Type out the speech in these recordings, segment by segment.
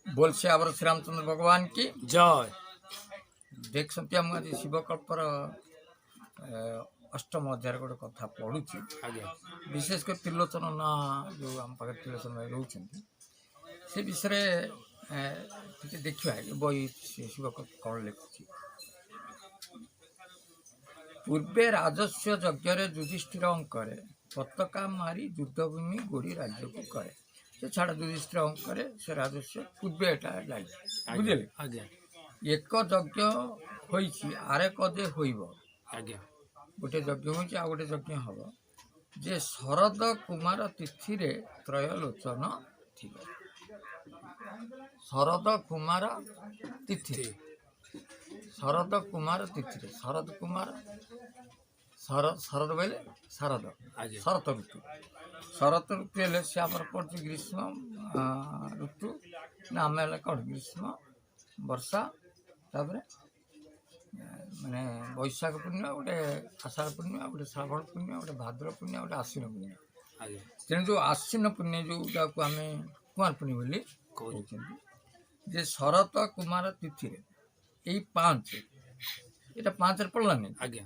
बोल से आवर श्री रामचंद्र भगवान की जय। देख सकते हम आज शिवकल्पर अष्टम अध्याय गोटे कथा पढ़ुची आज्ञा विशेषकर त्रिलोचन ना जो आम पाखे त्रिलोचन भाई रोच से विषय देखा बही शिवकल्प कौन लिखुची। पूर्वे राजस्व यज्ञ युधिष्ठिर अंकरे पताका मारी युद्धभूमि गोड़ी राज्य को करे से छाड़ युधिष्ठिर अंकरे से राजस्व पूर्वे लगे बुझे आज्ञा एक यज्ञ होइछि आरे कदे होइब आज्ञा गोटे यज्ञ होइछि आ गोटे यज्ञ हब जे शरद कुमार तिथि रे त्रयलोचन थिबे। शरद कुमार तिथि शरद कुमार तिथि रे शरद कुमार शरद शरद बोले शारद आज्ञा शरत ऋतु शरत ऋतु हेले से आमर पड़छ ग्रीष्म ऋतु ना आम कौन ग्रीष्म वर्षा तापर माने बैशाख पूर्णिमा गोटे आषाढ़ पूर्णिमा गोटे श्रावण पूर्णिमा गोटे भाद्र पूर्णिमा गोटे आश्विन पूर्णिमा आज्ञा तेणु जो आश्विन पूर्णिमा जोटा को आम कुमार पूर्णिमा बोली कहते जे शरत कुमार तिथि यही 5 ये 5 पड़लानी आज्ञा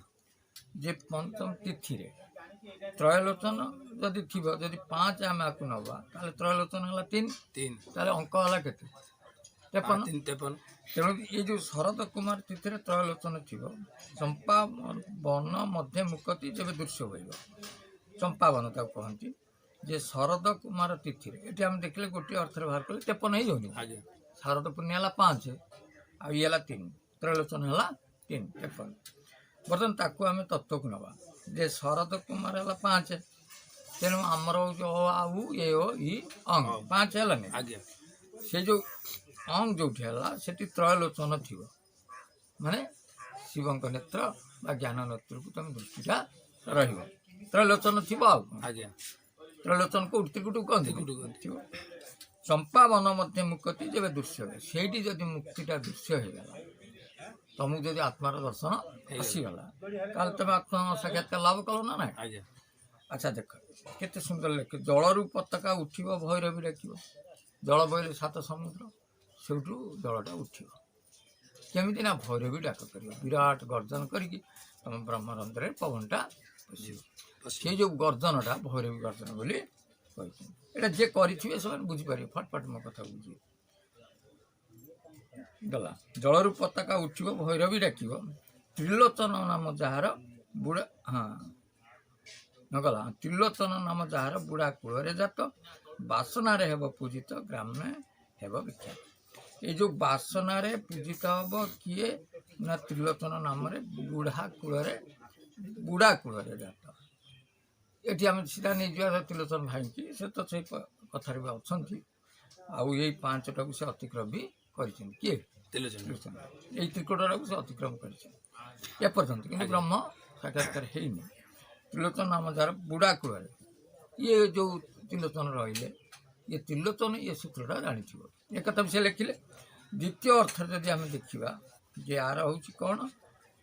जे पंचम तिथि त्रयलोचन जदि थी जदि 5 आम आपको नवा ताले त्रयलोचन है 3 तीन ताले अंक है केते 53। 53 तेणु ये जो शरद कुमार तिथि त्रयलोचन थी चंपा वन मध्य मुकति जब दृश्य हो चंपा वन कहती जे शरद कुमार तिथि ये आम देखले गोटे अर्थ बाहर कले 53 ही होनी आज्ञा शरद पूर्णिमा 5 आ ये 3 त्रयलोचन है 3 53। बर्तमान ताकू आम तत्व को नवा जे शरद कुमार है 5 तेणु आमर जो आउ ये ओ ई अंग 5 है आज्ञा से जो अंग जो से त्रयलोचन थी माने शिव नेत्र बा ज्ञान नेत्र को तुम दृष्टिटा त्रयलोचन थी आज्ञा त्रयलोचन को त्रिकुट कहते चंपा वन मध्य मुक्ति जब दृश्य हुए से जदि मुक्तिटा दृश्य होगा तुमको जब आत्मार दर्शन आसीगला ताल तुम आत्मा साक्षात्कार लाभ कल ना ना। आज्ञा अच्छा देख केते सुंदर लेख जलरू पताका उठिब भैरवी डाकिब जल बहले 7 समुद्र सेठू जलटा उठिब केमिति ना भैरवी डाक कर विराट गर्जन करके तुम ब्रह्मरंध्र पवनटा पशिब से जो गर्जनटा भैरवी गर्जन बोली कहते जे करेंगे से बुझीपारे फटफट मो कथा बुझे गला जलरू पताका उठिब भैरवी डाकिब त्रिलोचन नाम जार बुढ़ा हाँ नगला त्रिलोचन नाम जार बुढ़ा कूल जात बासना हेब पूजित ग्राम्य हेब विख्यात ये जो बासना पूजित हम किए ना त्रिलोचन नाम बुढ़ा कूल जात ये आम सीधा नहीं जा त्रिलोचन भाई की से तो से कथार भी अच्छा आउ यही 5टा को से अतिक्रम भी कर किए त्रिलोचन यही त्रिकोटा को से अतिक्रम करपर्यंत कि ब्रह्म साक्षात्कार है त्रिलोचन नाम जार बुढ़ा कूल ये जो त्रिलोचन रही ये त्रिलोचन ये सूत्रटा जानी एक कथा भी से लिखिले। द्वितीय अर्थ जदि आम देखा जे आर हूँ कौन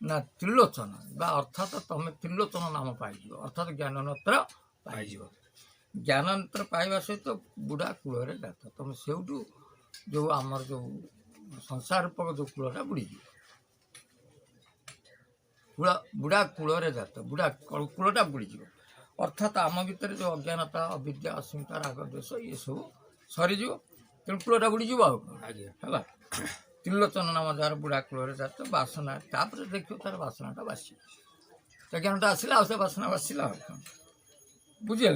ना त्रिलोचन बा अर्थात तुम त्रिलोचन नाम पाइज अर्थात ज्ञाननेत्र पाइज ज्ञाननेत्र पाइबा सहित बुढ़ा कूल जात तुम से जो आमर जो संसार रूपक जो कूलटा बुड़ीज बुढ़ा कूल जात बुढ़ा कूलटा बुड़ीज अर्थात आम भितर जो अज्ञानता अविद्या अस्मिता राग द्वेष ये सब सरीज तेणु कूलटा बुड़ीज है त्रिलोचन नाम जार बुढ़ा कूल जात बासना तापर देखियो तार बासनाटा बासी ज्ञानटा आसला से बासना बासिला बुझे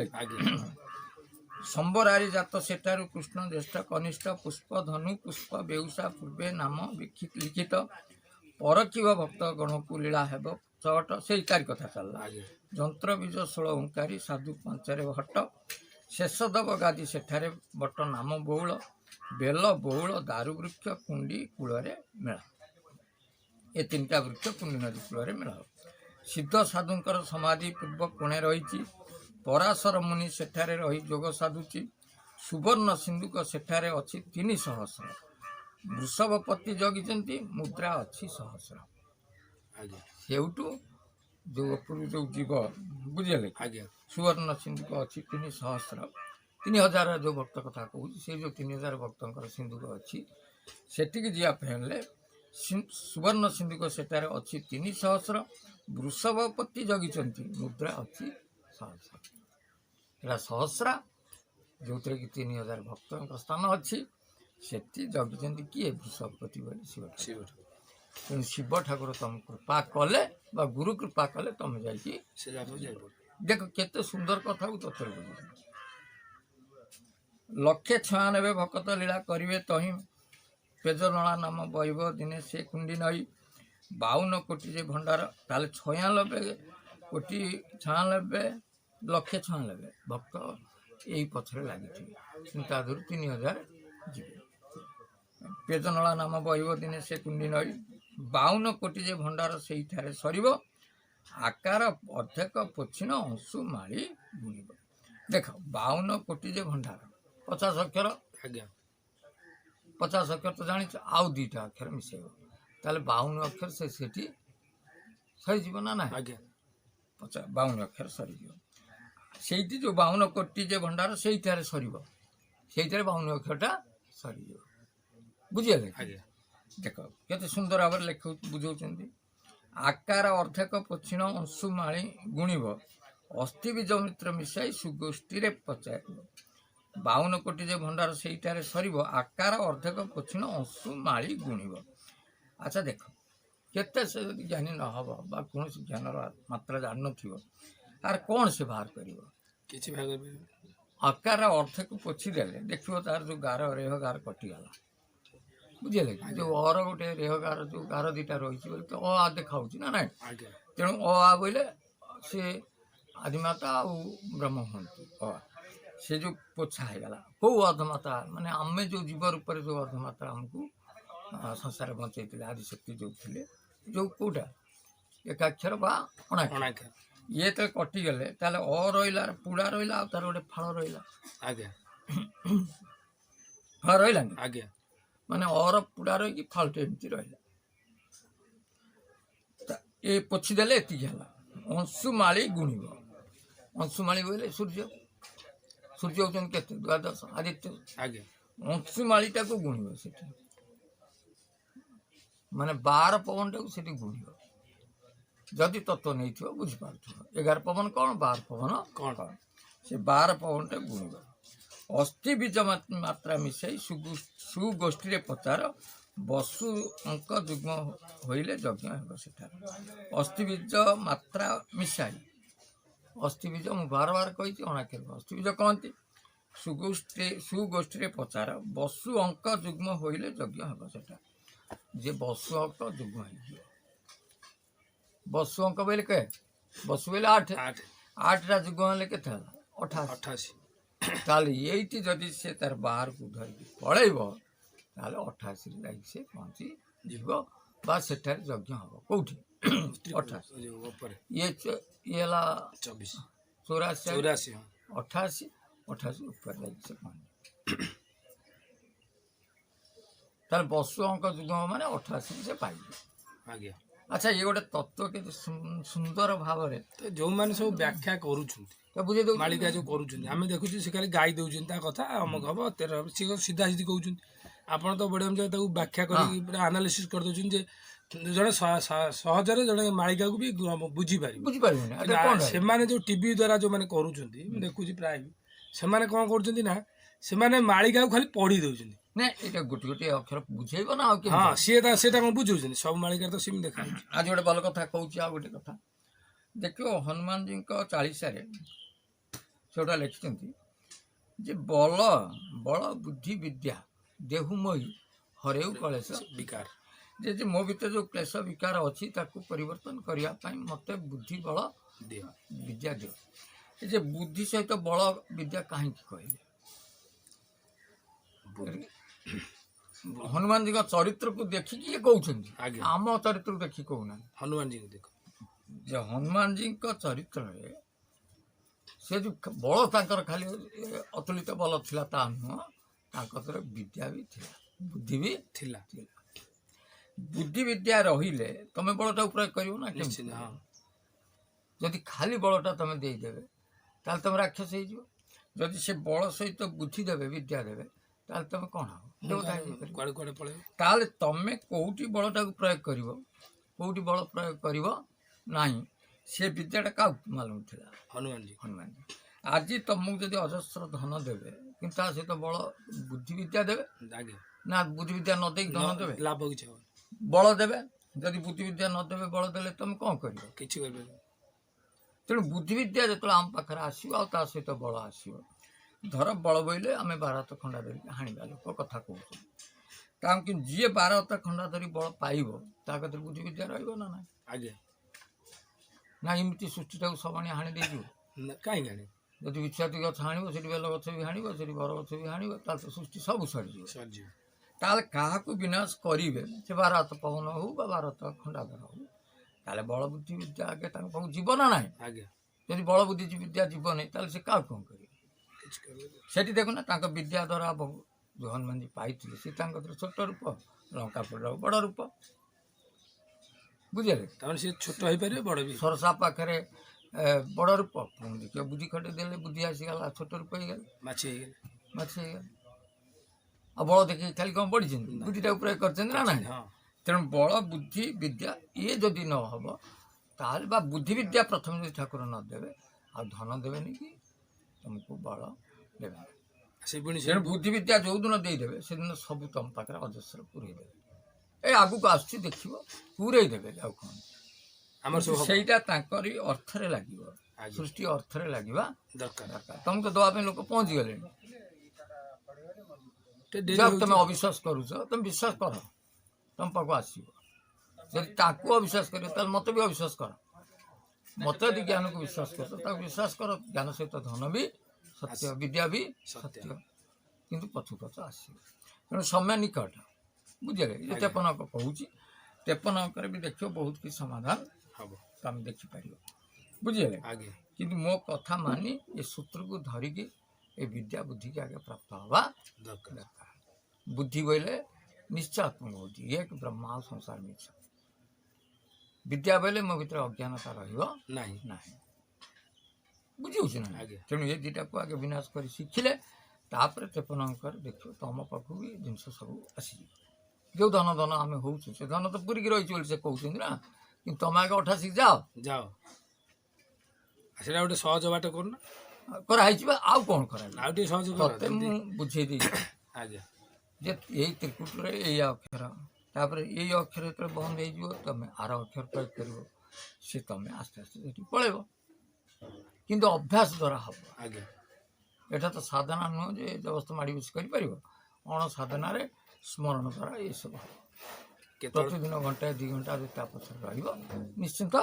संबरारी जात सेठारु कृष्ण ज्येष्ठ कनिष्ठ पुष्प धनु पुष्प बेउषा पूर्वे नाम लिखित परखिब भक्त गण को लीला हेब चट से तारी कथा चलला जंत्र बीज 16 ओंकारी साधु पंचारे भट्ट शेषदेव गादी सेठारे बट नाम बौल बेल बौल दारू वृक्ष कुंडी कूल मेला ये 3टा वृक्ष कुंडी नदी कूल मेला सिद्ध साधुंकर समाधि पूर्व कोणे रही पराशर मुनि सेठारे रही जोग साधुची सुवर्ण सिंधुक सेठारे अच्छी 3 सहस्र वृषभपति जगिचंती मुद्रा अच्छी सहस्र सेठू जो जो जीव बुझे सुवर्ण सिंधुक अच्छी 3 सहस्र 3000 ଯେଉଁ ଭକ୍ତ କଥା କହୁଛି, ସେ ଯେଉଁ 3000 ଭକ୍ତଙ୍କର ସିନ୍ଦୁକ ଅଛି, ସେଠିକି ଯିବା ପାଇଁ ହେଲେ ସୁବର୍ଣ୍ଣ ସିନ୍ଦୁକ ସେଠାରେ ଅଛି 300। ବୃଷଭପତି ଜଗିଛନ୍ତି, ମୁଦ୍ରା ଅଛି 100। ଏଇଟା ସହସ୍ରା, ଯେଉଁଥିରେ କି 3000 ଭକ୍ତଙ୍କ ସ୍ଥାନ ଅଛି। ସେଠି ଜଗିଛନ୍ତି କିଏ? ବୃଷଭପତି ବୋଲି ଶିବ ଠାକୁର। ତେଣୁ ଶିବ ଠାକୁର ତମ କୃପା କଲେ ବା ଗୁରୁ କୃପା କଲେ ତମେ ଯାଇକି ଦେଖ କେତେ ସୁନ୍ଦର କଥାକୁ ତଥ୍ୟରେ ବୁଝିବ। 196 ଭକତ ଲୀଳା କରିବେ ତହିଁ, ପେଜନଳା ନାମ ବହିବ ଦିନେ ସେ କୁଣ୍ଡି ନଈ। 52 କୋଟି ଯେ ଭଣ୍ଡାର, ତାହେଲେ 96 କୋଟି 96 ଲକ୍ଷେ 96 ଭକ୍ତ ଏଇ ପଛରେ ଲାଗିଥିବେ, କିନ୍ତୁ ତା ଦେହରୁ 3000 ଯିବେ। ପେଜନଳା ନାମ ବହିବ ଦିନେ ସେ କୁଣ୍ଡି ନଈ। 52 କୋଟି ଯେ ଭଣ୍ଡାର ସେଇଠାରେ ସରିବ, ଆକାର ଅର୍ଦ୍ଧେକ ପୋଛିନ ଅଂଶୁ ମାଳି ବୁଣିବ। ଦେଖ 52 କୋଟି ଯେ ଭଣ୍ଡାର, 50 ଅକ୍ଷର, 50 ଅକ୍ଷର ତ ଜାଣିଛ, ଆଉ 2ଟା ଅକ୍ଷର ମିଶାଇବ, ତାହେଲେ 52 ଅକ୍ଷର ସେଠି ସରିଯିବ ନା ନାହିଁ? 52 ଅକ୍ଷର ସରିଯିବ। ସେଇଠି ଯେଉଁ 52 କୋଟି ଯେ ଭଣ୍ଡାର ସେଇଠାରେ ସରିବ, ସେଇଠାରେ 52 ଅକ୍ଷରଟା ସରିଯିବ। ବୁଝିଗଲେ? ଦେଖ କେତେ ସୁନ୍ଦର ଭାବରେ ବୁଝଉଛନ୍ତି। ଆକାର ଅର୍ଦ୍ଧେକ ପୋଛିଣ ଅଂଶୁ ମାଳି ଗୁଣିବ, ଅସ୍ଥି ବୀଜ ମିତ୍ର ମିଶାଇ ସୁଗୋଷ୍ଠୀରେ ପଚାରିବ। 52 କୋଟି ଯେ ଭଣ୍ଡାର ସେଇଠାରେ ସରିବ, ଆକାର ଅର୍ଦ୍ଧେକ ପୋଛିଣ ଅଂଶୁ ମାଳି ଗୁଣିବ। ଆଚ୍ଛା ଦେଖ, କେତେ ସେ ଯଦି ଜ୍ଞାନୀ ନ ହେବ ବା କୌଣସି ଜ୍ଞାନର ମାତ୍ରା ଜାଣିନଥିବ, ଆର କ'ଣ ସେ ବାହାର କରିବ? କିଛି ଆକାର ଅର୍ଦ୍ଧେକ ପୋଛି ଦେଲେ ଦେଖିବ ତାର ଯେଉଁ ଗାର ରେହ ଗାର କଟିଗଲା। ବୁଝିଲେ? ଯେଉଁ ଅର ଗୋଟେ ରେହ ଗାର ଯେଉଁ ଗାର 2ଟା ରହିଛି ବୋଲି ତ ଅ ଆ ଦେଖାଉଛି ନା ନାହିଁ? ତେଣୁ ଅ ଆ ବୋଇଲେ ସେ ଆଦିମାତା ଆଉ ବ୍ରହ୍ମ ହୁଅନ୍ତି। ସେ ଯେଉଁ ପୋଛା ହେଇଗଲା, କେଉଁ ଅଧମାତା ମାନେ ଆମେ ଯେଉଁ ଜୀବ ରୂପରେ ଯେଉଁ ଅଧମାତା ଆମକୁ ସଂସାର ବଞ୍ଚେଇଥିଲେ, ଆଦିଶକ୍ତି ଯେଉଁ ଥିଲେ, ଯେଉଁ କେଉଁଟା ଏକାକ୍ଷର ବା ଅଣାକ୍ଷର, ଇଏ ତ କଟିଗଲେ, ତାହେଲେ ଅ ରହିଲା, ପୁଡ଼ା ରହିଲା, ଆଉ ତାର ଗୋଟେ ଫଳ ରହିଲା। ଫଳ ରହିଲାନି? ମାନେ ଅର ପୁଡ଼ା ରହିକି ଫଳଟେ ଏମିତି ରହିଲା। ଏ ପୋଛିଦେଲେ ଏତିକି ହେଲା। ଅଂଶୁମାଳି ଗୁଣିବ। ଅଂଶୁମାଳି ବୋଇଲେ ସୂର୍ଯ୍ୟ ହେଉଛନ୍ତି କେତେ? 12 ଆଦିତ୍ୟ। ଅଂଶୁମାଳିଟାକୁ ଗୁଣିବ ସେଠି, ମାନେ 12 ପବନଟାକୁ ସେଠି ଗୁଣିବ। ଯଦି ତତ୍ତ୍ୱ ନେଇଥିବ ବୁଝିପାରୁଥିବ। 11 ପବନ କ'ଣ, 12 ପବନ କ'ଣ, ସେ 12 ପବନଟା ଗୁଣିବ। ଅସ୍ଥି ବୀଜ ମାତ୍ରା ମିଶାଇ ସୁଗୋଷ୍ଠୀରେ ପଚାର, ବସୁ ଅଙ୍କ ଯୁଗ୍ମ ହୋଇଲେ ଯଜ୍ଞ ହେବ ସେଠାରେ। ଅସ୍ଥି ବୀଜ ମାତ୍ରା ମିଶାଇ, ଅସ୍ଥି ବୀଜ ମୁଁ ବାର କହିଛି, ଅଣାକ୍ଷରକୁ ଅସ୍ଥି ବୀଜ କହନ୍ତି। ସୁଗୋଷ୍ଠୀରେ ପଚାର, ବସୁ ଅଙ୍କ ଯୁଗ୍ମ ହୋଇଲେ ଯଜ୍ଞ ହେବ ସେଟା। ଯେ ବସୁ ଅଙ୍କ ଯୁଗ୍ମ ହେଇଯିବ, ବସୁ ଅଙ୍କ ବୋଇଲେ କେ, ବସୁ ବୋଇଲେ 8, 8ଟା ଯୁଗ୍ମ ହେଲେ କେତେ ହେଲା? 88। ତାହେଲେ ଏଇଠି ଯଦି ସେ ତାର ବାହାରକୁ ଧରିକି ପଳେଇବ, ତାହେଲେ 88ରେ ଯାଇକି ସେ ପହଞ୍ଚିଯିବ ବା ସେଠାରେ ଯଜ୍ଞ ହେବ। କେଉଁଠି? 88। ଇଏ ହେଲା 84, 88 ଉପରେ ଯାଇକି ସେ ପହଞ୍ଚିବ। ତାହେଲେ ବସୁ ଅଙ୍କ ଯୁଗ୍ମ ମାନେ 88 ସେ ପାଇଯିବ। ଆଚ୍ଛା, ଇଏ ଗୋଟେ ତତ୍ତ୍ୱ କେତେ ସୁନ୍ଦର ଭାବରେ ଯେଉଁମାନେ ସବୁ ବ୍ୟାଖ୍ୟା କରୁଛନ୍ତି, ବୁଝେଇ ଦେଉଛି। ମାଳିକା ଯେଉଁ କରୁଛନ୍ତି, ଆମେ ଦେଖୁଛୁ ସେ ଖାଲି ଗାଇ ଦେଉଛନ୍ତି ତା କଥା, ଅମକ ହେବ ତେର ହେବ, ସିଏ ସିଧା ସିଧି କହୁଛନ୍ତି। ଆପଣ ତ ବଢ଼ିଆ ତାକୁ ବ୍ୟାଖ୍ୟା କରିକି ପୁରା ଆନାଲିସିସ୍ କରିଦେଉଛନ୍ତି ଯେ ଜଣେ ସହଜରେ ଜଣେ ମାଳିକାକୁ ବି ବୁଝିପାରିବେନି। ସେମାନେ ଯେଉଁ ଟିଭି ଦ୍ୱାରା ଯେଉଁମାନେ କରୁଛନ୍ତି, ମୁଁ ଦେଖୁଛି ପ୍ରାୟ ସେମାନେ କ'ଣ କରୁଛନ୍ତି ନା, ସେମାନେ ମାଳିକାକୁ ଖାଲି ପଢ଼ି ଦେଉଛନ୍ତି। ନା ଏଇଟା ଗୋଟେ ଗୋଟେ ଅକ୍ଷର ବୁଝେଇବ ନା, ଆଉ ସେଟା କ'ଣ ବୁଝଉଛନ୍ତି? ସବୁ ମାଳିକାରେ ତ ସେମିତି ଦେଖା। ଆଜି ଗୋଟେ ଭଲ କଥା କହୁଛି। ଆଉ ଗୋଟେ କଥା ଦେଖିବ, ହନୁମାନଜୀଙ୍କ 40ରେ ସେଗୁଡ଼ା ଲେଖିଛନ୍ତି ଯେ ବଳ ବୁଦ୍ଧି ବିଦ୍ୟା ଦେହୁ ମୋହି ହରେଉ କଳେଶ ବିକାର। ଯେ ମୋ ଭିତରେ ଯେଉଁ କ୍ଲେଶ ବିକାର ଅଛି ତାକୁ ପରିବର୍ତ୍ତନ କରିବା ପାଇଁ ମୋତେ ବୁଦ୍ଧି ବଳ ବିଦ୍ୟା ଦିଅ। ଏ ଯେ ବୁଦ୍ଧି ସହିତ ବଳ ବିଦ୍ୟା କାହିଁକି କହିଲେ? ହନୁମାନଜୀଙ୍କ ଚରିତ୍ରକୁ ଦେଖିକି ଇଏ କହୁଛନ୍ତି, ଆମ ଚରିତ୍ରକୁ ଦେଖିକି କହୁନାହାନ୍ତି। ହନୁମାନଜୀଙ୍କୁ ଦେଖ, ଯେ ହନୁମାନଜୀଙ୍କ ଚରିତ୍ରରେ ସେ ଯେଉଁ ବଳ ତାଙ୍କର ଖାଲି ଅତୁଳିତ ବଳ ଥିଲା ତା ନୁହଁ, ତାଙ୍କ ଥରେ ବିଦ୍ୟା ବି ଥିଲା, ବୁଦ୍ଧି ବି ଥିଲା। ବୁଦ୍ଧି ବିଦ୍ୟା ରହିଲେ ତମେ ବଳଟାକୁ ପ୍ରୟୋଗ କରିବ ନା କେମିତି? ଯଦି ଖାଲି ବଳଟା ତମେ ଦେଇଦେବେ ତାହେଲେ ତମେ ରାକ୍ଷସ ହେଇଯିବ। ଯଦି ସେ ବଳ ସହିତ ବୁଦ୍ଧି ଦେବେ ବିଦ୍ୟା ଦେବେ ତାହେଲେ ତମେ କ'ଣ ହବ ଦେବତା ହେଇପାରିବ। କୁଆଡ଼େ କୁଆଡ଼େ ପଳେଇବ। ତାହେଲେ ତମେ କେଉଁଠି ବଳଟାକୁ ପ୍ରୟୋଗ କରିବ କେଉଁଠି ବଳ ପ୍ରୟୋଗ କରିବ ନାହିଁ ସେ ବିଦ୍ୟାଟା କାହାକୁ ମାଲୁମ ଥିଲା ହନୁମାନଜୀ। ହନୁମାନ। ଆଜି ତମକୁ ଯଦି ଅଜସ୍ର ଧନ ଦେବେ କିନ୍ତୁ ତା ସହିତ ବଳ ବୁଦ୍ଧି ବିଦ୍ୟା ଦେବେ ଆଜ୍ଞା। ନା ବୁଦ୍ଧି ବିଦ୍ୟା ନ ଦେଇକି ଧନ ଦେବେ ଲାଭ କିଛି ହବ ବଳ ଦେବେ। ଯଦି ବୁଦ୍ଧି ବିଦ୍ୟା ନ ଦେବେ ବଳ ଦେଲେ ତମେ କ'ଣ କରିବ କିଛି କରିପାରିବ। ତେଣୁ ବୁଦ୍ଧି ବିଦ୍ୟା ଯେତେବେଳେ ଆମ ପାଖରେ ଆସିବ ଆଉ ତା ସହିତ ବଳ ଆସିବ ଧର ବଳ ବୋଇଲେ ଆମେ 12 ହାତ ଖଣ୍ଡା ଧରିକି ହାଣିବା ଲୋକ କଥା କହୁଛନ୍ତି କାରଣ କିନ୍ତୁ ଯିଏ 12 ହାତ ଖଣ୍ଡା ଧରି ବଳ ପାଇବ ତା କତିରେ ବୁଦ୍ଧି ବିଦ୍ୟା ରହିବ ନା ନାହିଁ ଆଜ୍ଞା। ନା ଏମିତି ସୃଷ୍ଟିଟାକୁ ସବାଣି ହାଣି ଦେଇଯିବ। କାହିଁକି ଆଣି ଯଦି ବିଛୁଆତି ଗଛ ହାଣିବ ସେଠି ବେଲ ଗଛ ବି ହାଣିବ ସେଠି ବର ଗଛ ବି ହାଣିବ ତାହେଲେ ତ ସୃଷ୍ଟି ସବୁ ସରିଯିବ। ସରିଯିବ। ତାହେଲେ କାହାକୁ ବିନାଶ କରିବେ ସେ 12 ହାତ ପବନ ହଉ ବା 12 ହାତ ଖଣ୍ଡାଧର ହଉ ତାହେଲେ ବଳ ବୁଦ୍ଧି ବିଦ୍ୟା ଆଗେ ତାଙ୍କ ପାଖକୁ ଯିବ ନା ନାହିଁ। ଆଜ୍ଞା। ଯଦି ବଳ ବୁଦ୍ଧି ବିଦ୍ୟା ଯିବ ନାହିଁ ତାହେଲେ ସେ କାହାକୁ କ'ଣ କରିବେ। କିଛି କରିପାରିବ। ସେଠି ଦେଖୁନା ତାଙ୍କ ବିଦ୍ୟା ଦ୍ୱାରା ଯେଉଁ ହନୁମାନଜୀ ପାଇଥିଲେ ସେ ତାଙ୍କ କତିରେ ଛୋଟ ରୂପ ଲଙ୍କା ପଡ଼ିଲା ବଡ଼ ରୂପ ବୁଝିଲେ। ତାମାନେ ସେ ଛୋଟ ହେଇପାରିବ ବଡ଼ ବି। ସରସା ପାଖରେ ବଡ଼ ରୂପ ପୁଣି ଦେଖିବ ବୁଦ୍ଧି ଖଟେଇ ଦେଲେ ବୁଦ୍ଧି ଆସିଗଲା ଛୋଟ ରୂପ ହେଇଗଲା ମାଛି ହେଇଗଲେ। ମାଛ ହେଇଗଲା। ଆଉ ବଳ ଦେଖିକି ଖାଲି କ'ଣ ପଡ଼ିଛନ୍ତି ବୁଦ୍ଧିଟାକୁ ପ୍ରୟୋଗ କରିଛନ୍ତି ନା ନାହିଁ। ହଁ। ତେଣୁ ବଳ ବୁଦ୍ଧି ବିଦ୍ୟା ଇଏ ଯଦି ନ ହେବ ତାହେଲେ ବା ବୁଦ୍ଧି ବିଦ୍ୟା ପ୍ରଥମେ ଯଦି ଠାକୁର ନ ଦେବେ ଆଉ ଧନ ଦେବେନି କି ତୁମକୁ ବଳ ଦେବେ। ସେ ପୁଣି ସେ ତେଣୁ ବୁଦ୍ଧି ବିଦ୍ୟା ଯେଉଁଦିନ ଦେଇଦେବେ ସେଦିନ ସବୁ ତୁମ ପାଖରେ ଅଜସ୍ର ପୁରେଇ ଦେବେ। ଏ ଆଗକୁ ଆସୁଛି ଦେଖିବ ପୁରେଇ ଦେବେ ଆଉ କ'ଣ ଆମର ସବୁ ହବ। ସେଇଟା ତାଙ୍କରି ଅର୍ଥରେ ଲାଗିବ ଆଜ୍ଞା। ସୃଷ୍ଟି ଅର୍ଥରେ ଲାଗିବା ଦରକାର। ଦରକାର। ତମକୁ ଦେବା ପାଇଁ ଲୋକ ପହଞ୍ଚିଗଲେଣି। ଟିକେ ଡେରି ଯାହା ହଉଛି। ତମେ ଅବିଶ୍ୱାସ କରୁଛ ତମେ ବିଶ୍ୱାସ କର ତମ ପାଖକୁ ଆସିବ। ଯଦି ତାକୁ ଅବିଶ୍ୱାସ କରିବ ତାହେଲେ ମୋତେ ବି ଅବିଶ୍ୱାସ କର। ମୋତେ ଯଦି ଜ୍ଞାନକୁ ବିଶ୍ୱାସ କରୁଛ ତାକୁ ବିଶ୍ୱାସ କର। ଜ୍ଞାନ ସହିତ ଧନ ବି ସତ୍ୟ ବିଦ୍ୟା ବି ସତ୍ୟ କିନ୍ତୁ ପଛକୁ ପଛ ଆସିବ। ତେଣୁ ସମୟ ନିକଟ ବୁଝିଲେ। ଏ 53 ଅଙ୍କ କହୁଛି 53 ଅଙ୍କରେ ବି ଦେଖିବ ବହୁତ କିଛି ସମାଧାନ ହବ। ତମେ ଦେଖିପାରିବ ବୁଝିଲେ। ଆଜ୍ଞା। କିନ୍ତୁ ମୋ କଥା ମାନି ଏ ସୂତ୍ରକୁ ଧରିକି ଏ ବିଦ୍ୟା ବୁଦ୍ଧିକି ଆଗେ ପ୍ରାପ୍ତ ହେବା ଦରକାର। ଦରକାର। ବୁଦ୍ଧି ବୋଇଲେ ନିଶ୍ଚୟାତ୍ମକ ବୁଦ୍ଧି ଏକ ବ୍ରହ୍ମା ଆଉ ସଂସାର ମିଛ। ବିଦ୍ୟା ବୋଇଲେ ମୋ ଭିତରେ ଅଜ୍ଞାନତା ରହିବ ନାହିଁ। ନାହିଁ ବୁଝିହେଉଛି ନା। ଆଜ୍ଞା। ତେଣୁ ଏ ଦୁଇଟାକୁ ଆଗେ ବିନାଶ କରି ଶିଖିଲେ ତାପରେ 53 ଅଙ୍କରେ ଦେଖିବ ତମ ପାଖକୁ ବି ଜିନିଷ ସବୁ ଆସିଯିବ। ଯେଉଁ ଧନ ଧନ ଆମେ ହେଉଛୁ ସେ ଧନ ତ ପୁରିକି ରହିଛି ବୋଲି ସେ କହୁଛନ୍ତି ନା କିନ୍ତୁ ତମେ ଆଗେ 88 ଯାଅ ଯାଅ। ସେଇଟା ଗୋଟେ ସହଜ ବାଟ କରୁନ। କରାହେଇଛି ବା ଆଉ କ'ଣ କରାହେଇଛି ଆଉ ଟିକେ ସହଜ କର। ତତେ ମୁଁ ବୁଝେଇ ଦେଇଛି ଆଜ୍ଞା। ଯେ ଏଇ ତ୍ରିକୁଟରେ ଏଇ ଅକ୍ଷର ତାପରେ ଏଇ ଅକ୍ଷର ଯେତେବେଳେ ବନ୍ଦ ହେଇଯିବ ତମେ ଆର ଅକ୍ଷର ପ୍ରୟୋଗ କରିବ ସେ ତମେ ଆସ୍ତେ ଆସ୍ତେ ସେଠି ପଳେଇବ କିନ୍ତୁ ଅଭ୍ୟାସ ଦ୍ୱାରା ହେବ। ଆଜ୍ଞା। ଏଇଟା ତ ସାଧନା ନୁହଁ ଯେ ଜବସ୍ତ ମାଡ଼ି ବସି କରିପାରିବ। ଅଣ ସାଧନାରେ ସ୍ମରଣ ଦ୍ୱାରା ଏସବୁ ହେବ। କେତେବେଳେ ପ୍ରତିଦିନ ଘଣ୍ଟାଏ 2 ଘଣ୍ଟା ଯଦି ତା ପଛରେ ରହିବ ନିଶ୍ଚିନ୍ତ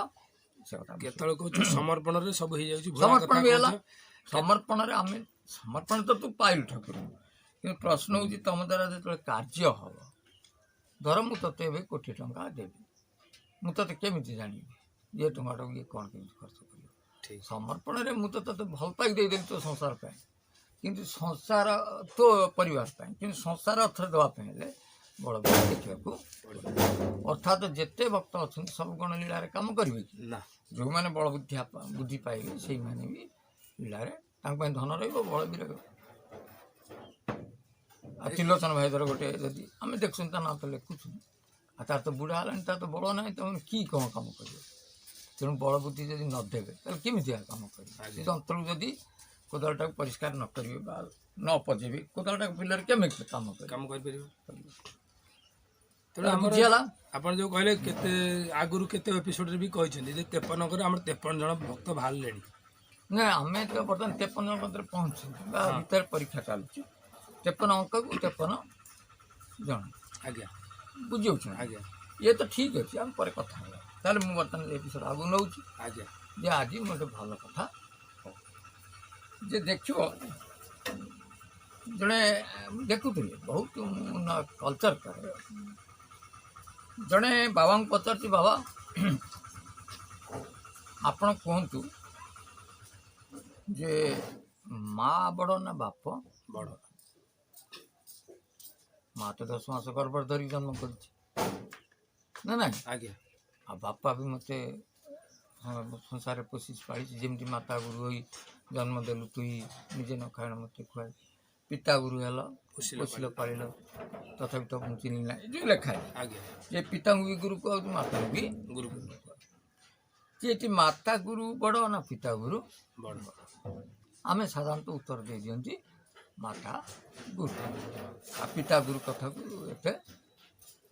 ସେ କଥା କେତେବେଳେ କହୁଛୁ ସମର୍ପଣରେ ସବୁ ହେଇଯାଉଛି। ଭୋଳା ସମର୍ପଣ କଥା ବି ହେଲା। କହୁଛ। ସମର୍ପଣରେ ଆମେ ସମର୍ପଣ ତ ତୁ ପାଇଲୁ ଠାକୁର କିନ୍ତୁ ପ୍ରଶ୍ନ ହେଉଛି ତମ ଦ୍ୱାରା ଯେତେବେଳେ କାର୍ଯ୍ୟ ହେବ ଧର ମୁଁ ତୋତେ ଏବେ 1 କୋଟି ଟଙ୍କା ଦେବି ମୁଁ ତୋତେ କେମିତି ଜାଣିବି ଯେ ଟଙ୍କାଟାକୁ ଇଏ କ'ଣ କେମିତି ଖର୍ଚ୍ଚ କରିବ। ଠିକ୍। ସମର୍ପଣରେ ମୁଁ ତ ତୋତେ ଭଲ ପାଇ ଦେଇଦେଲି ତୋ ସଂସାର ପାଇଁ କିନ୍ତୁ ସଂସାର ତୋ ପରିବାର ପାଇଁ କିନ୍ତୁ ସଂସାର ଅର୍ଥରେ ଦେବା ପାଇଁ ହେଲେ ବଡ଼ ବଡ଼ ଦେଖିବାକୁ ପଡ଼ିବ। ଅର୍ଥାତ୍ ଯେତେ ଭକ୍ତ ଅଛନ୍ତି ସବୁ କ'ଣ ଲୀଳାରେ କାମ କରିବେ କି ନା। ଯେଉଁମାନେ ବଳ ବୁଦ୍ଧି ପାଇବେ ସେଇମାନେ ବି ଲୀଳାରେ ତାଙ୍କ ପାଇଁ ଧନ ରହିବ ବଳ ବି ରହିବ। ଆଉ ତ୍ରିଲୋଚନ ଭାଇ ଧର ଗୋଟେ ଯଦି ଆମେ ଦେଖୁଛନ୍ତି ତା ନାଁ ତ ଲେଖୁଛୁ ଆଉ ତାର ତ ବୁଢ଼ା ହେଲାଣି ତାର ତ ବଳ ନାହିଁ ତମେ କି କ'ଣ କାମ କରିବ। ତେଣୁ ବଳ ବୁଦ୍ଧି ଯଦି ନ ଦେବେ ତାହେଲେ କେମିତି କାମ କରିବେ। ସେ ଯନ୍ତ୍ରକୁ ଯଦି କୋଦାଳଟାକୁ ପରିଷ୍କାର ନ କରିବେ ବା ନ ପଜେଇବେ କୋଦାଳଟାକୁ ପିଲାରେ କେମିତି କାମ କରିବେ। କାମ କରିପାରିବ। ତେଣୁ ତେଣୁ ଆମର ବୁଝିଗଲା। ଆପଣ ଯେଉଁ କହିଲେ କେତେ ଆଗରୁ କେତେ ଏପିସୋଡ଼ରେ ବି କହିଛନ୍ତି ଯେ 53 ଅଙ୍କରେ ଆମର 53 ଜଣ ଭକ୍ତ ବାହାରିଲେଣି। ନା ଆମେ ତ ବର୍ତ୍ତମାନ 53 ଜଣ ମଧ୍ୟରେ ପହଞ୍ଚୁଛୁ ବା ଭିତରେ ପରୀକ୍ଷା ଚାଲୁଛି 53 ଅଙ୍କକୁ 53 ଜଣ। ଆଜ୍ଞା। ବୁଝିହେଉଛି ନା। ଆଜ୍ଞା। ଇଏ ତ ଠିକ୍ ଅଛି ଆମେ ପରେ କଥା ହେବା। ତାହେଲେ ମୁଁ ବର୍ତ୍ତମାନ ଏପିସୋଡ଼ ଆଗକୁ ନେଉଛି ଆଜ୍ଞା। ଯେ ଆଜି ମୁଁ ଗୋଟେ ଭଲ କଥା ଯେ ଦେଖିବ ଜଣେ ଦେଖୁଥିଲି ବହୁତ କଲଚର କରେ ଜଣେ ବାବାଙ୍କୁ ପଚାରୁଛି ବାବା ଆପଣ କୁହନ୍ତୁ ଯେ ମା ବଡ଼ ନା ବାପ ବଡ଼। ମା ତ 10 ମାସ ଗର୍ଭରେ ଧରିକି ଜନ୍ମ କରିଛି ନା ନାଇଁ। ଆଜ୍ଞା। ଆଉ ବାପା ବି ମୋତେ ସଂସାରରେ ପୋଷିଛି ପାଳିଛି ଯେମିତି ମାତା ଗୁରୁ ହୋଇ ଜନ୍ମ ଦେଲୁ ତୁଇ ନିଜେ ନ ଖାଇଣ ମୋତେ ଖୁଆଇ ପିତା ଗୁରୁ ହେଲ ପୋଷିଲ ପାଳିଲ ତଥାପି ତ ମୁଁ ଚିହ୍ନି ନାହିଁ ଯେଉଁ ଲେଖା ଆଜ୍ଞା ଯେ ପିତାଙ୍କୁ ବି ଗୁରୁ କୁହାଉଛି ମାତାଙ୍କୁ ବି ଗୁରୁ ଯେ ଏଠି ମାତା ଗୁରୁ ବଡ଼ ନା ପିତା ଗୁରୁ ବଡ଼ ଆମେ ସାଧାରଣତଃ ଉତ୍ତର ଦେଇ ଦିଅନ୍ତି ମାତା ଗୁରୁ ଆଉ ପିତା ଗୁରୁ କଥାକୁ ଏତେ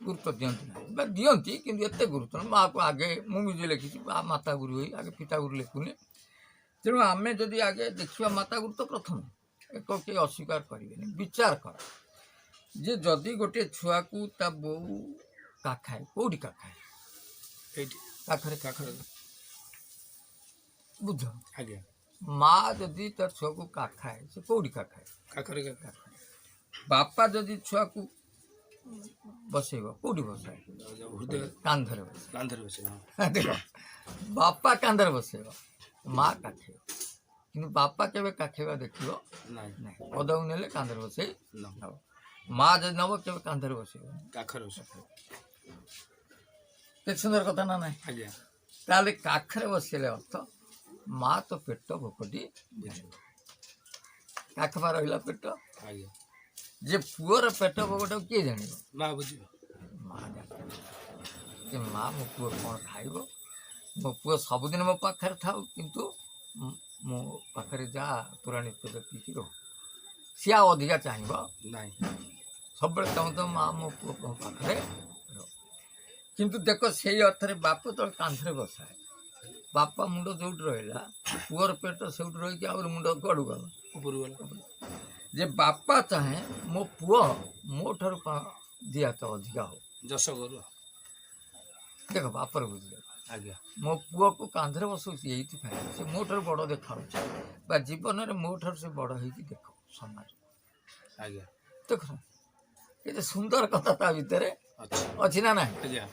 ଗୁରୁତ୍ୱ ଦିଅନ୍ତି ନାହିଁ ବା ଦିଅନ୍ତି କିନ୍ତୁ ଏତେ ଗୁରୁତ୍ୱ ନାହିଁ ମାଆକୁ ଆଗେ ମୁଁ ବି ଯେ ଲେଖିଛି ମାତା ଗୁରୁ ହୋଇ ଆଗେ ପିତା ଗୁରୁ ଲେଖୁନି ତେଣୁ ଆମେ ଯଦି ଆଗେ ଦେଖିବା ମାତା ଗୁରୁ ତ ପ୍ରଥମ ଏକ କେହି ଅସ୍ୱୀକାର କରିବେନି ବିଚାର କର ଯେ ଯଦି ଗୋଟିଏ ଛୁଆକୁ ତା ବୋଉ କାଖାଏ କେଉଁଠି କାଖାଏ ଏଇଠି କାଖରେ ବୁଝ ଆଜ୍ଞା ମା ଯଦି ତା ଛୁଆକୁ କାଖାଏ ସେ କେଉଁଠି କାଖାଏ କାଖରେ ବାପା ଯଦି ଛୁଆକୁ ବସେଇବ କେଉଁଠି ବସାଏ ହୃଦୟ କାନ୍ଧରେ ବସେ କାନ୍ଧରେ ବସେ ଦେଖ ବାପା କାନ୍ଧରେ ବସେଇବ ମା କାଖେଇବ କିନ୍ତୁ ବାପା କେବେ କାଖେଇବା ଦେଖିବ ନାହିଁ ପଦକୁ ନେଲେ କାନ୍ଧରେ ବସେଇ ନେବ ମା ଯଦି ନେବ କେବେ କାନ୍ଧରେ ବସେଇବ କାଖରେ ବସେ କେତେ ସୁନ୍ଦର କଥା ନା ନାହିଁ ଆଜ୍ଞା ତାହେଲେ କାଖରେ ବସେଇଲେ ଅର୍ଥ ମା ତ ପେଟ ଭୋକଟି ବୁଝିବ କାଖପା ରହିଲା ପେଟ ଆଜ୍ଞା ଯେ ପୁଅର ପେଟ ଭୋକଟାକୁ କିଏ ଜାଣିବ ମା ବୁଝିବ ମା ଜାଣିବ ଯେ ମା ମୋ ପୁଅ କ'ଣ ଖାଇବ ମୋ ପୁଅ ସବୁଦିନ ମୋ ପାଖରେ ଥାଉ କିନ୍ତୁ ମୋ ପାଖରେ ଯାହା ତୋରାଣୀ ପେଟ ପିଇକି ରହୁ ସିଏ ଆଉ ଅଧିକା ଚାହିଁବ ନାହିଁ ସବୁବେଳେ ଚାହୁଁଥିବ ମା ମୋ ପୁଅ ମୋ ପାଖରେ ରହୁ କିନ୍ତୁ ଦେଖ ସେଇ ଅର୍ଥରେ ବାପ ତଳେ କାନ୍ଥରେ ବସାଏ ବାପା ମୁଣ୍ଡ ଯେଉଁଠି ରହିଲା ପୁଅର ପେଟ ସେଇଠି ରହିକି ଆହୁରି ମୁଣ୍ଡ କୁଆଡ଼ୁ ଗଲା ଉପରୁ ଗଲା ଯେ ବାପା ଚାହେଁ ମୋ ପୁଅ ମୋ ଠାରୁ ଦି ହାତ ଅଧିକା ହଉ ଯଶ କରୁ ଦେଖ ବାପର ବୁଝିଲେ ଆଜ୍ଞା ମୋ ପୁଅକୁ କାନ୍ଧରେ ବସଉଛି ଏଇଥିପାଇଁ ସେ ମୋ ଠାରୁ ବଡ଼ ଦେଖାଉଛି ବା ଜୀବନରେ ମୋ ଠାରୁ ସେ ବଡ଼ ହେଇକି ଦେଖ ସମାଜ ଆଜ୍ଞା ଦେଖ କେତେ ସୁନ୍ଦର କଥା ତା ଭିତରେ ଅଛି ନା ନାହିଁ ଆଜ୍ଞା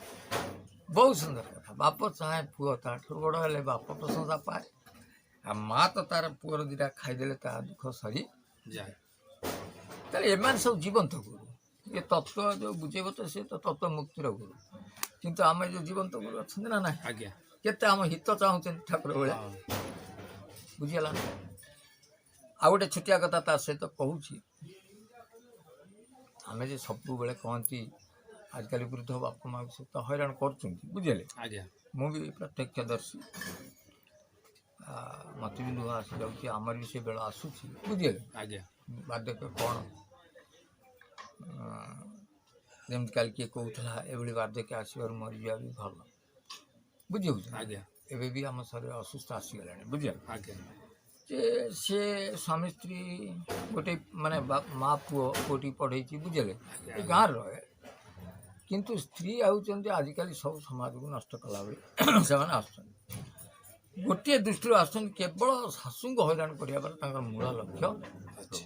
ବହୁତ ସୁନ୍ଦର କଥା ବାପ ଚାହେଁ ପୁଅ ତାଠାରୁ ବଡ଼ ହେଲେ ବାପ ପ୍ରଶଂସା ପାଏ ଆଉ ମା ତ ତାର ପୁଅର ଦୁଇଟା ଖାଇଦେଲେ ତା ଦୁଃଖ ସରି ଯାଏ ତାହେଲେ ଏମାନେ ସବୁ ଜୀବନ୍ତ ଗୁରୁ ଏ ତତ୍ତ୍ୱ ଯେଉଁ ବୁଝେଇବ ତ ସେ ତ ତତ୍ତ୍ୱ ମୁକ୍ତିର ଗୁରୁ କିନ୍ତୁ ଆମେ ଯେଉଁ ଜୀବନ୍ତ ଗୁରୁ ଅଛନ୍ତି ନା ନାହିଁ ଆଜ୍ଞା କେତେ ଆମ ହିତ ଚାହୁଁଛନ୍ତି ଠାକୁର ଭଳିଆ ବୁଝିଗଲା ନା ଆଉ ଗୋଟେ ଛୋଟିଆ କଥା ତା ସହିତ କହୁଛି ଆମେ ଯେ ସବୁବେଳେ କହନ୍ତି ଆଜିକାଲି ବୃଦ୍ଧ ବାପା ମାଆକୁ ସହିତ ହଇରାଣ କରୁଛନ୍ତି ବୁଝିଲେ ଆଜ୍ଞା ମୁଁ ବି ପ୍ରତ୍ୟକ୍ଷଦର୍ଶୀ ମୋତେ ବି ଲୁହ ଆସିଯାଉଛି ଆମର ବି ସେ ବେଳ ଆସୁଛି ବୁଝିଲେ ଆଜ୍ଞା ବାର୍ଦ୍ଧକ୍ୟ କ'ଣ ଯେମିତି କାଲି କିଏ କହୁଥିଲା ଏଭଳି ବାର୍ଦ୍ଧକ୍ୟ ଆସିବାରୁ ମରିଯିବା ବି ଭଲ ବୁଝିହେଉଛି ଆଜ୍ଞା ଏବେ ବି ଆମ ଶରୀର ଅସୁସ୍ଥ ଆସିଗଲାଣି ବୁଝିଲେ ଆଜ୍ଞା ଯେ ସେ ସ୍ୱାମୀ ସ୍ତ୍ରୀ ଗୋଟେ ମାନେ ମା ପୁଅ କେଉଁଠି ପଢ଼େଇଛି ବୁଝିଲେ ଏ ଗାଁରେ ରହେ କିନ୍ତୁ ସ୍ତ୍ରୀ ଆଉଛନ୍ତି ଆଜିକାଲି ସବୁ ସମାଜକୁ ନଷ୍ଟ କଲାଭଳି ସେମାନେ ଆସୁଛନ୍ତି ଗୋଟିଏ ଦୃଷ୍ଟିରୁ ଆସୁଛନ୍ତି କେବଳ ଶାଶୁଙ୍କୁ ହଇରାଣ କରିବା ପରେ ତାଙ୍କର ମୂଳ ଲକ୍ଷ୍ୟ ଅଛି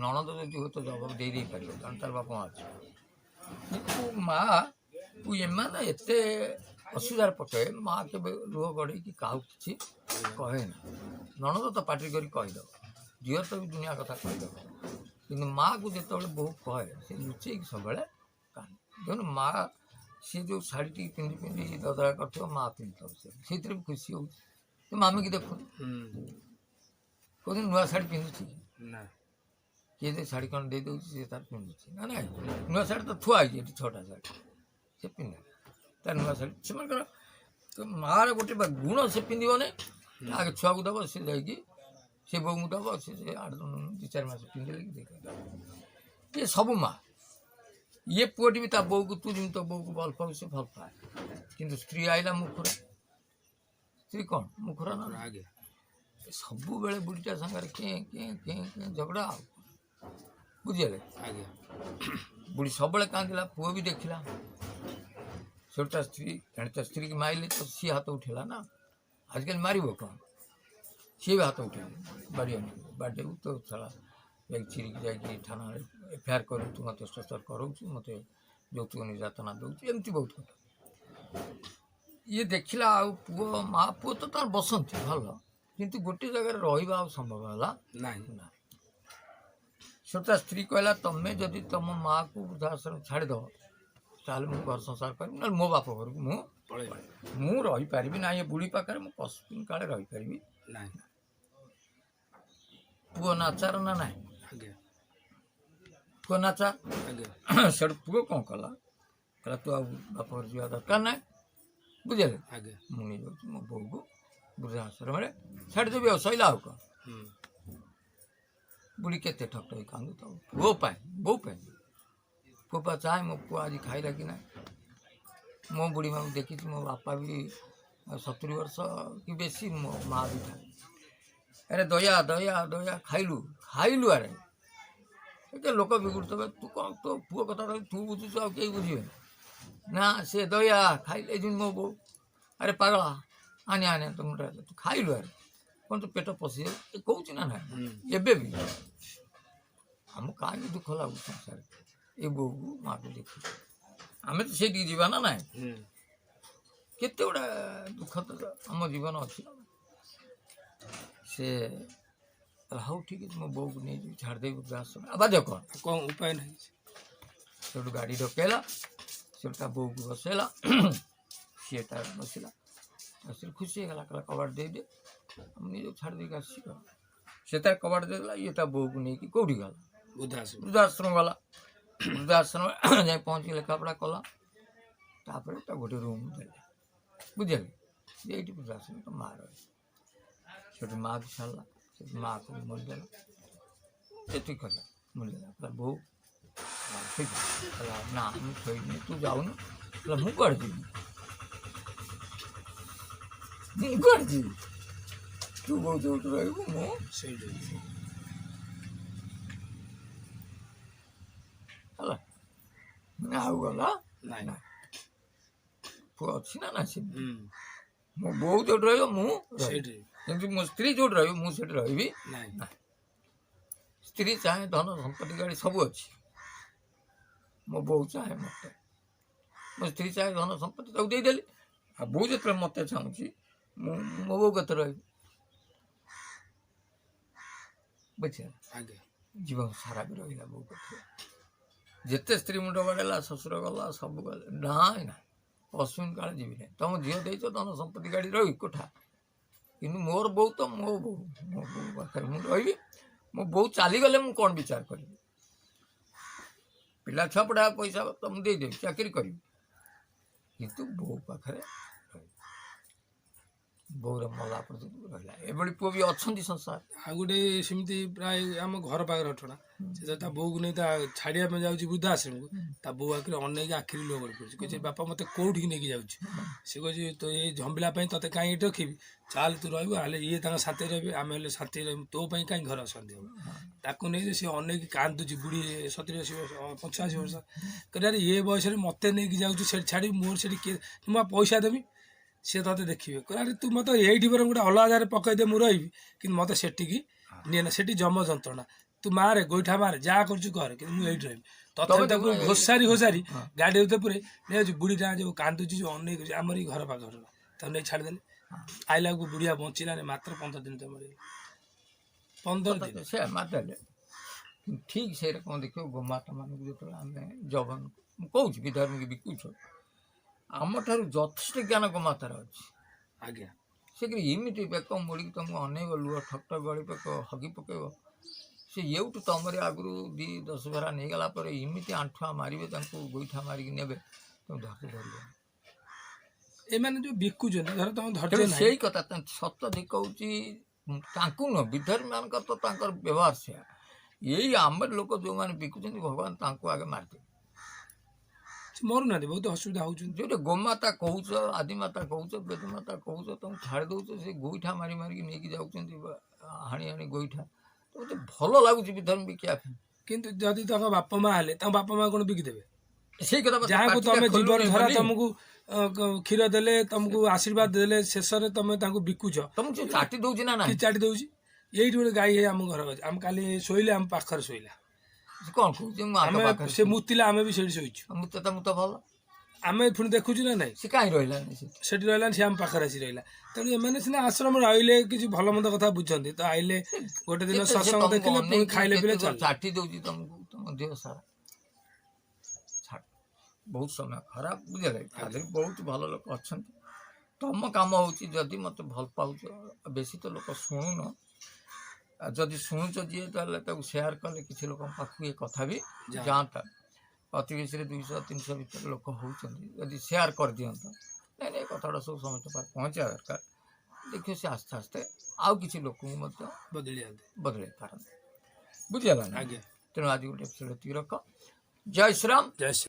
ନଣନ୍ଦ ଯଦି ହୁଏତ ଜବାବ ଦେଇପାରିବ କାରଣ ତାର ବାପା ମା ଅଛି କିନ୍ତୁ ମା'କୁ ଏମାନେ ଏତେ ଅସୁବିଧାରେ ପକାଏ ମା କେବେ ଲୁହ ଗଡ଼େଇକି କାହାକୁ କିଛି କହେନି ନଣନ୍ଦ ତ ପାଟି କରି କହିଦେବ ଝିଅ ତ ବି ଦୁନିଆ କଥା କହିଦେବ କିନ୍ତୁ ମା'କୁ ଯେତେବେଳେ ବୋହୂ କହେ ସେ ଲୁଚେଇକି ସବୁବେଳେ କାନ୍ଦେ ଦେଖୁନ ମା ସିଏ ଯେଉଁ ଶାଢ଼ୀଟିକି ପିନ୍ଧି ପିନ୍ଧି ଦଦରା କରିଥିବ ମା ପିନ୍ଧିଥିବ ସେଇଥିରେ ବି ଖୁସି ହେଉଛି ତୁ ମାମିକି ଦେଖୁନି କହୁଛନ୍ତି ନୂଆ ଶାଢ଼ୀ ପିନ୍ଧୁଛି ନା କିଏ ଯେ ଶାଢ଼ୀ କ'ଣ ଦେଇଦେଉଛି ସେ ତାର ପିନ୍ଧୁଛି ନା ନାଇଁ ନୂଆ ଶାଢ଼ୀ ତ ଥୁଆ ହେଇଛି ଏଠି 6ଟା ଶାଢ଼ୀ ସେ ପିନ୍ଧେ ତାର ନୂଆ ଶାଢ଼ୀ ସେମାନଙ୍କର ମାଆର ଗୋଟେ ଗୁଣ ସେ ପିନ୍ଧିବନି ଆଗେ ଛୁଆକୁ ଦେବ ସେ ଯାଇକି ସେ ବୋଉଙ୍କୁ ଦେବ ସେ 2-4 ମାସ ପିନ୍ଧିଲେ କି ଦେଖିବ ଇଏ ସବୁ ମା ଇଏ ପୁଅଟି ବି ତା ବୋଉକୁ ତୁ ଯେମିତି ତୋ ବୋଉକୁ ଭଲ ପାଉ ସେ ଭଲ ପାଏ କିନ୍ତୁ ସ୍ତ୍ରୀ ଆଇଲା ମୁଖୁରା ସ୍ତ୍ରୀ କ'ଣ ମୁଖୁରା ନା ଆଜ୍ଞା ସବୁବେଳେ ବୁଢ଼ୀଟା ସାଙ୍ଗରେ କେଁ କେଁ କେଁ କେଁ ଝଗଡ଼ା ଆଉ ବୁଝିଲେ ଆଜ୍ଞା ବୁଢ଼ୀ ସବୁବେଳେ କାନ୍ଦିଲା ପୁଅ ବି ଦେଖିଲା ସେଠୁ ତା ସ୍ତ୍ରୀ ଏଣେ ତା ସ୍ତ୍ରୀକି ମାରିଲେ ତ ସିଏ ହାତ ଉଠେଇଲା ନା ଆଜିକାଲି ମାରିବ କ'ଣ ସିଏ ବି ହାତ ଉଠେଇଲେ ବାଡ଼େଇବୁ ତ ଛଡ଼ା ଯାଇକି ଚିରିକି ଯାଇକି ଥାନାରେ ଏଫଆଇଆର୍ କରୁ ତୁ ମୋତେ ଅତ୍ୟାଚାର କରଉଛୁ ମୋତେ ଯୌତୁକ ନିର୍ଯାତନା ଦେଉଛି ଏମିତି ବହୁତ କଥା ଇଏ ଦେଖିଲା ଆଉ ମା ପୁଅ ତ ତାର ବସନ୍ତି ଭଲ କିନ୍ତୁ ଗୋଟେ ଜାଗାରେ ରହିବା ଆଉ ସମ୍ଭବ ହେଲା ନାହିଁ ନା ସେଠୁ ତା ସ୍ତ୍ରୀ କହିଲା ତମେ ଯଦି ତମ ମାଆକୁ ବୃଦ୍ଧାଶ୍ରମ ଛାଡ଼ିଦେବ ତାହେଲେ ମୁଁ ଘର ସଂସାର କରିବି ନହେଲେ ମୋ ବାପ ଘରକୁ ମୁଁ ରହିପାରିବି ନା ଏ ବୁଢ଼ୀ ପାଖରେ ମୁଁ କଷ୍ଟ କାଳେ ରହିପାରିବି ନାହିଁ ପୁଅ ନାଚାର ନା ନାହିଁ, ଆଜ୍ଞା ପୁଅ ନାଚା। ଆଜ୍ଞା ସେଠୁ ପୁଅ କ'ଣ କଲା, କହିଲା ତୁ ଆଉ ବାପ ଘର ଯିବା ଦରକାର ନାହିଁ, ବୁଝିଲେ। ଆଜ୍ଞା ମୁଁ ନେଇଯାଉଛି ମୋ ବୋଉକୁ ବୃଦ୍ଧାଶ୍ରମରେ ଛାଡ଼ିଦେବି, ଆଉ ସଇଲା ଆଉ କ'ଣ। ହୁଁ ବୁଢ଼ୀ କେତେ ଠକ ଠକ କାନ୍ଦୁଥାଉ ପୁଅ ପାଇଁ, ବୋଉ ପାଇଁ। ପୁଅ ପା ଚାହେଁ ମୋ ପୁଅ ଆଜି ଖାଇଲା କି ନାହିଁ। ମୋ ବୁଢ଼ୀ ମାକୁ ଦେଖିଛି, ମୋ ବାପା ବି 70 ବର୍ଷ କି ବେଶୀ, ମୋ ମା ବି ଥାଏ। ଆରେ ଦୟା ଦୟା ଦୟା, ଖାଇଲୁ ଖାଇଲୁ, ଆରେ ଏ ଲୋକ ବିଗୁଡ଼ୁଥିବେ, ତୁ କ'ଣ ତୋ ପୁଅ କଥା ତୁ ବୁଝୁଛୁ, ଆଉ କେହି ବୁଝିବେ ନା। ସେ ଦୟା ଖାଇଲେ ଯେ ମୋ ବୋଉ, ଆରେ ପାଗଳା ଆନେ ଆନେ ତୁ ମୁଣ୍ଡ ତୁ ଖାଇଲୁ, ଆରେ କ'ଣ ତୁ ପେଟ ପଶିଯାଉ, ଏ କହୁଛି ନା ନାହିଁ। ଏବେ ବି ଆମକୁ କାହିଁକି ଦୁଃଖ ଲାଗୁଛି ସଂସାରରେ, ଏ ବୋଉକୁ ମାଆକୁ ଦେଖି। ଆମେ ତ ସେଇଠିକି ଯିବା ନା ନାହିଁ। ହୁଁ କେତେ ଗୁଡ଼ା ଦୁଃଖ ତ ଆମ ଜୀବନ ଅଛି। ସେ ହଉ ଠିକ୍ ଅଛି, ମୋ ବୋଉକୁ ନେଇଯିବି, ଛାଡ଼ିଦେବି ବୃଦ୍ଧାଶ୍ରମ, ବାଧ୍ୟ କ'ଣ। କ'ଣ ଉପାୟ ନାହିଁ। ସେଠୁ ଗାଡ଼ି ଡକେଇଲା, ସେଠୁ ତା ବୋଉକୁ ବସେଇଲା, ସିଏ ତାର ବସିଲା, ସେ ଖୁସି ହେଇଗଲା, କହିଲା କବାଟ ଦେଇଦେ, ମୁଁ ନିଜକୁ ଛାଡ଼ି ଦେଇକି ଆସିଛି। ସେ ତାର କବାଟ ଦେଇଦେଲା, ଇଏ ତା ବୋଉକୁ ନେଇକି କେଉଁଠି ଗଲା, ବୃଦ୍ଧାଶ୍ରମ ବୃଦ୍ଧାଶ୍ରମ ଗଲା। ବୃଦ୍ଧାଶ୍ରମ ଯାଇ ପହଞ୍ଚି ଲେଖାପଢ଼ା କଲା, ତାପରେ ତା ଗୋଟେ ରୁମ୍ ଦେଲେ, ବୁଝିଲେ, ଯେ ଏଇଠି ବୃଦ୍ଧାଶ୍ରମ ତ ମା ରହେ। ସେଠୁ ମାଆକୁ ଛାଡ଼ିଲା, ସେଠୁ ମାଆକୁ ମରିଦେଲା, ଯେତିକି କରିବା ମରିଦେଲା। କହିଲା ବୋଉ ଠିକ୍ ଅଛି, କହିଲା ନା ମୁଁ ଶୋଇବିନି, ତୁ ଯାଉନୁ। କହିଲା ମୁଁ କୁଆଡ଼େ ଯିବି, ମୁଁ କୁଆଡ଼େ ଯିବି, ତୁ ବୋଉ ଯୋଉଠି ରହିବୁ ମୁଁ ସେଇଠି ହେଲା। ଆଉ ଗଲା ନାଇଁ ନା, ପୁଅ ଅଛି ନା ନା, ସେ ହୁଁ ମୋ ବୋଉ ଯୋଉଠି ରହିବ ମୁଁ ରହିବି, ସେଇଠି କିନ୍ତୁ ମୋ ସ୍ତ୍ରୀ ଯୋଉଠି ରହିବ ମୁଁ ସେଠି ରହିବି ନାଇଁ ନା। ସ୍ତ୍ରୀ ଚାହେଁ ଧନ ସମ୍ପତ୍ତି ଗାଡ଼ି ସବୁ ଅଛି, ମୋ ବୋଉ ଚାହେଁ ମୋତେ, ମୋ ସ୍ତ୍ରୀ ଚାହେଁ ଧନ ସମ୍ପତ୍ତି, ତାକୁ ଦେଇଦେଲି। ଆଉ ବୋଉ ଯେତେବେଳେ ମୋତେ ଚାହୁଁଛି, ମୁଁ ମୋ ବୋଉ କେତେ ରହିବି, ବୁଝିଲା। ଆଜ୍ଞା ଜୀବନ ସାରା ବି ରହିଲା ବୋଉ କତିରେ। ଯେତେ ସ୍ତ୍ରୀ ମୁଣ୍ଡ ବାଡ଼େଇଲା, ଶ୍ୱଶୁର ଗଲା, ସବୁ ଗଲେ, ନାଇଁ ନା ଅଶ୍ୱିନ କାଳେ ଯିବି ନାହିଁ। ତମ ଝିଅ ଦେଇଛ ଧନ ସମ୍ପତ୍ତି ଗାଡ଼ି ରହିବି କୋଠା, କିନ୍ତୁ ମୋର ବୋଉ ତ ମୋ ବୋଉ, ମୋ ବୋଉ ପାଖରେ ମୁଁ ରହିବି। ମୋ ବୋଉ ଚାଲିଗଲେ ମୁଁ କ'ଣ ବିଚାର କରିବି, ପିଲା ଛୁଆ ପଢ଼ା ପଇସା ତ ମୁଁ ଦେଇଦେବି, ଚାକିରି କରିବି, କିନ୍ତୁ ବୋଉ ପାଖରେ ରହିବି। ବୋଉର ମଲା ପର୍ଯ୍ୟନ୍ତ ରହିଲା। ଏଭଳି ପୁଅ ବି ଅଛନ୍ତି ସଂସାର। ଆଉ ଗୋଟେ ସେମିତି ପ୍ରାୟ ଆମ ଘର ପାଖରେ ଘଟଣା, ସେ ତା ବୋଉକୁ ନେଇ ତା ଛାଡ଼ିବା ପାଇଁ ଯାଉଛି ବୃଦ୍ଧାଶ୍ରମକୁ, ତା ବୋଉ ଆଖିରେ ଅନେଇକି ଆଖିରେ ଲୁହ ଗଳି ପଡ଼ୁଛି, କହୁଛି ବାପା ମୋତେ କୋଉଠିକି ନେଇକି ଯାଉଛି। ସେ କହୁଛି ତ ଏଇ ଝମ୍ବିଲା ପାଇଁ ତତେ କାହିଁ ଏଠି ରଖିବି, ଚାଲ ତୁ ରହିବୁ, ହେଲେ ଇଏ ତାଙ୍କ ଶାନ୍ତିରେ ରହିବେ, ଆମେ ହେଲେ ଶାନ୍ତିରେ ରହିବୁ, ତୋ ପାଇଁ କାହିଁ ଘର ଅଶାନ୍ତି ହେବ। ତାକୁ ନେଇକି ସେ ଅନେଇକି କାନ୍ଦୁଛି, ବୁଢ଼ୀ 70-80 ବର୍ଷ 85 ବର୍ଷ, କହିଲେ ଆରେ ଏ ବୟସରେ ମୋତେ ନେଇକି ଯାଉଛି ସେଠି ଛାଡ଼ିବି, ମୋର ସେଠି କିଏ, ମୁଁ ପଇସା ଦେବି, ସିଏ ତତେ ଦେଖିବେ, କହିଲେ ଆରେ ତୁ ମୋତେ ଏଇଠି ବରଂ ଗୋଟେ ଅଲଗା ଜାଗାରେ ପକାଇଦେ, ମୁଁ ରହିବି, କିନ୍ତୁ ମୋତେ ସେଠିକି ନିଏ ନା, ସେଠି ଯମ ଯନ୍ତ୍ରଣା, ତୁ ମାରେ ଗୋଇଠା ମାରେ ଯାହା କରୁଛୁ କର, କିନ୍ତୁ ମୁଁ ଏଇଠି ରହିବି। ତଥାପି ତାକୁ ଘୋଷାରି ଘୋଷାରି ଗାଡ଼ି ଭିତରେ ପୁରେ ନେଇଯାଉଛି। ବୁଢ଼ୀଟା ଯୋଉ କାନ୍ଦୁଛି, ଯୋଉ ଅନେଇକି, ଆମରି ଘର ପାଖ ଘଟଣା, ତାକୁ ନେଇ ଛାଡ଼ିଦେଲେ। ଆଇଲାକୁ ବୁଢ଼ିଆ ବଞ୍ଚିଲାନି, ମାତ୍ର 15 ଦିନ ତ ମରିଗଲା। 15 ଦିନ ସେ ମାରିଦେଲେ। ଠିକ୍ ସେଇଟା କ'ଣ ଦେଖିବ, ଗୋମାତା ମାନଙ୍କୁ ଯେତେବେଳେ ଆମେ ଜଗନ, ମୁଁ କହୁଛି ବିଧର୍ମୀକି ବିକୁଛ, ଆମଠାରୁ ଯଥେଷ୍ଟ ଜ୍ଞାନ ଗୋମାତାର ଅଛି। ଆଜ୍ଞା ସେ କି ଏମିତି ବେକ ମୋଡ଼ିକି ତମକୁ ଅନେଇବ, ଲୁହ ଠକ୍ ଠକ୍ ଗଳି ପକେଇବ, ହଗି ପକେଇବ। ସେ ଏଉଠୁ ତମରି ଆଗରୁ 2-10 ଭେରା ନେଇଗଲା ପରେ ଏମିତି ଆଣ୍ଠୁଆ ମାରିବେ, ତାଙ୍କୁ ଗୋଇଠା ମାରିକି ନେବେ, ତମେ ଧୈର୍ଯ୍ୟ ଧରିବ। ଏମାନେ ଯୋଉ ବିକୁଛନ୍ତି, ଧର ତମ ଧୈର୍ଯ୍ୟ ତେଣୁ ନାହିଁ, ସେଇ କଥା ସତ ଦିକ ହେଉଛି, ତାଙ୍କୁ ନୁହଁ, ବିଧର୍ମୀମାନଙ୍କର ତ ତାଙ୍କର ବ୍ୟବହାର ସେୟା। ଏଇ ଆମର ଲୋକ ଯେଉଁମାନେ ବିକୁଛନ୍ତି, ଭଗବାନ ତାଙ୍କୁ ଆଗେ ମାରିଦେବେ। ସେ ମରୁନାହାନ୍ତି, ବହୁତ ଅସୁବିଧା ହଉଛନ୍ତି। ଯେଉଁଟା ଗୋମାତା କହୁଛ, ଆଦିମାତା କହୁଛ, ବେଦମାତା କହୁଛ, ତାଙ୍କୁ ଛାଡ଼ି ଦେଉଛ, ସେ ଗୋଇଠା ମାରି ମାରିକି ନେଇକି ଯାଉଛନ୍ତି, ହାଣି ହାଣି ଗୋଇଠା। ତ ମୋତେ ଭଲ ଲାଗୁଛି ବିଧର୍ମୀ ବିକିବା ପାଇଁ। କିନ୍ତୁ ଯଦି ତାଙ୍କ ବାପା ମା ହେଲେ, ତାଙ୍କ ବାପା ମା କ'ଣ ବିକିଦେବେ? ସେଇ କଥା ଯାହାକୁ ତମେ ଜୀବନ ଧରା ବୋଲି ତମକୁ କ୍ଷୀର ଦେଲେ, ତମକୁ ଆଶୀର୍ବାଦ ଦେଲେ, ଶେଷରେ ତମେ ତାଙ୍କୁ ବିକୁଛ, ତମକୁ ସେ ଚାଟି ଦେଉଛି ନା କି ନାହିଁ? ଚାଟି ଦଉଛି। ଏଇଠି ଗୋଟେ ଗାଈ ହେଇ ଆମ ଘର ଅଛି, ଆମେ କାଲି ଶୋଇଲେ ଆମ ପାଖରେ ଶୋଇଲା, ସେ କ'ଣ କହୁଛି, ମୁଁ ଆଗ ଆମେ ପାଖରେ ସେ ମୁତିଲା, ଆମେ ବି ସେଇଠି ଶୋଇଛୁ, ମୁଁ ତ ଭଲ, ଆମେ ପୁଣି ଦେଖୁଛୁ ନା ନାଇଁ, ସେ କାହିଁ ରହିଲାନି ସେଠି? ସେଠି ରହିଲାନି, ସେ ଆମ ପାଖରେ ଆସି ରହିଲା। ତେଣୁ ଏମାନେ ସିନା ଆଶ୍ରମ ରହିଲେ କିଛି ଭଲ ମନ୍ଦ କଥା ବୁଝନ୍ତି, ତ ଆଇଲେ ଗୋଟେ ଦିନ କେତେ ସେ ସତ୍ସଙ୍ଗ ତମକୁ ଦେଖିଲେ, ପୁଣି ଅନେଇକି ଖାଇଲେ ପିଇଲେ କେତେ ଚାଲିଲେ। ଚାଟି ଦେଉଛି ତମକୁ, ତମ ଦେହ ସାରା ଛାଡ଼। ବହୁତ ସମୟ ଖରାପ, ବୁଝିଲେ। ଖାଲି ବହୁତ ଭଲ ଲୋକ ଅଛନ୍ତି। ତମ କାମ ହେଉଛି, ଯଦି ମୋତେ ଭଲ ପାଉଛ, ବେଶୀ ତ ଲୋକ ଶୁଣୁନ, जदि शुणुच जी सेयार कले किसी लोक पाखु ये कथा भी जाता अति बेसी 200-300 भर लोक होती सेयार कर दिंत नहीं नहीं कथा सब समस्त पहुँचा दरकार देखिए से आस्ते आस्ते आउ किसी लोक बदल पार बुझीगला ना आज्ञा तेणु आज गोटे एपिसोड रख जय श्री राम जय श्री